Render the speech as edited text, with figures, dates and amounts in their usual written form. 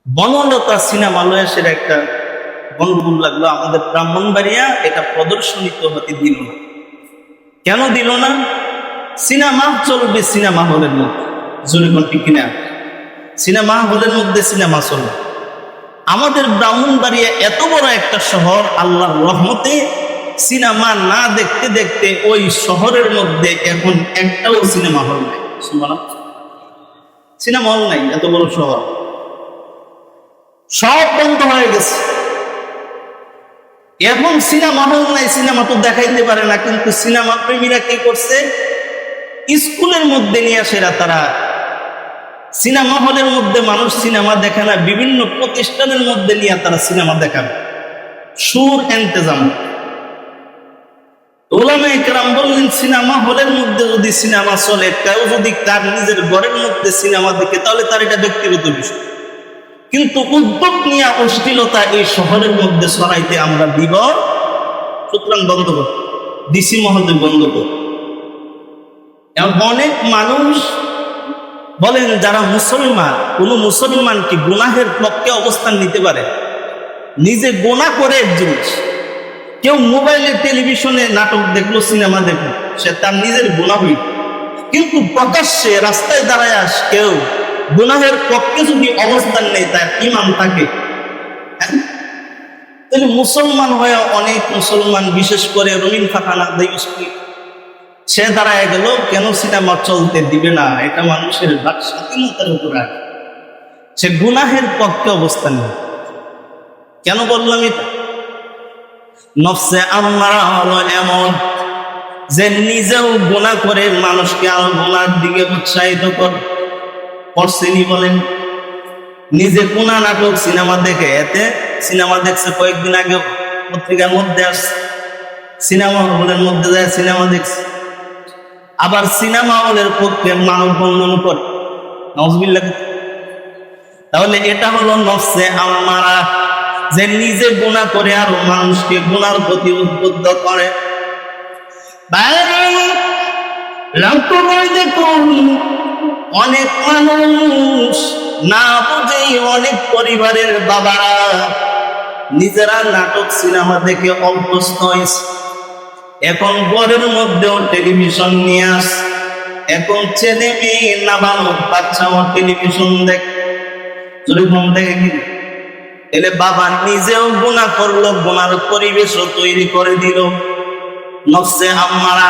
বনলতা সিনেমালয়ের একটা গন্ডগোল লাগলো আমাদের ব্রাহ্মণবাড়িয়া। এটা প্রদর্শনিত হতে দিল না। কেন দিল না? সিনেমা চলবে সিনেমা হলের মধ্যে, জোরে ঠিক কিনা? সিনেমা হলের মধ্যে সিনেমা চলবে। আমাদের ব্রাহ্মণবাড়িয়া এত বড় একটা শহর, আল্লাহর রহমতে সিনেমা না দেখতে দেখতে ওই শহরের মধ্যে এখন একটাও সিনেমা হল নাই। সিনেমা হল নাই, এত বড় শহর সব বন্ধ হয়ে গেছে। এখন সিনেমা হল নাই, সিনেমা তো দেখাইতে পারে না, কিন্তু সিনেমা প্রেমীরা কি করছে? স্কুলের মধ্যে নিয়ে আসে তারা সিনেমা হলের মধ্যে মানুষ সিনেমা দেখে না, বিভিন্ন প্রতিষ্ঠানের মধ্যে নিয়ে তারা সিনেমা দেখাবে। সুর এন্তেজাম ওলামায়ে কেরাম বললেন, সিনেমা হলের মধ্যে যদি সিনেমা চলে, কেউ যদি তার নিজের ঘরের মধ্যে সিনেমা দেখে তাহলে তার এটা ব্যক্তিগত বিষয়, কিন্তু উদ্যোগ নিয়ে অশ্লীলতা এই শহরের মধ্যে ছড়াইতে আমরা দিব, সুতরাং বন্ধ কর, ডিসি মহোদয় বন্ধ কর। অনেক মানুষ বলেন যারা মুসলমান, কোন মুসলমান কি গুনাহের পক্ষে অবস্থান নিতে পারে? নিজে গুনাহ করে এক জিনিস, কেউ মোবাইলে টেলিভিশনে নাটক দেখলো, সিনেমা দেখলো, সে তার নিজের গুনাহ হইল, কিন্তু প্রকাশ্যে রাস্তায় দাঁড়ায় কেউ গুনাহের পক্ষে যদি অবস্থান নেই, তার ইমাম থাকে। তাহলে মুসলমান হয়ে অনেক মুসলমান, বিশেষ করে রঙিন ফাঁকানা সে দাঁড়ায় গেল, কেন সিনেমা চলতে দিবে না? এটা মানুষের বাক স্বাধীনতার উপর আছে, সে গুনাহের পক্ষে অবস্থান নেই। কেন বললাম এটা? নফসে আম্মারা হলো এমন যে নিজেও গুনাহ করে মানুষকে আরো গুনার দিকে উৎসাহিত করছেনি। বলেন, নিজে কোনা নাটক সিনেমা দেখে, এতে সিনেমা দেখছে কয়েকদিন আগে পত্রিকার মধ্যে আসছে, সিনেমা হলের মধ্যে যায় সিনেমা দেখছে, আবার সিনেমা হলের পক্ষে মানববন্ধন করে। নাউজুবিল্লাহ। তাহলে এটা হলো নফসে আম্মারা, যে নিজে গুনাহ করে আর মানুষকে গুনার প্রতি উদ্বুদ্ধ করে। দেখুন, অনেক মানুষ না বুঝেই, অনেক পরিবারের বাবারা নিজেরা নাটক সিনেমা দেখে অভ্যস্ত হয়েছে। এখন ঘরের মধ্যেও টেলিভিশন নিয়ে আস, এখন ছেলে মেয়ে নাবালক বাচ্চাও টেলিভিশন দেখে। যদি ঘুম থেকে কি এলে বাবা নিজেও গুনাহ করলো, গুনার পরিবেশও তৈরি করে দিল। নফসে আম্মারা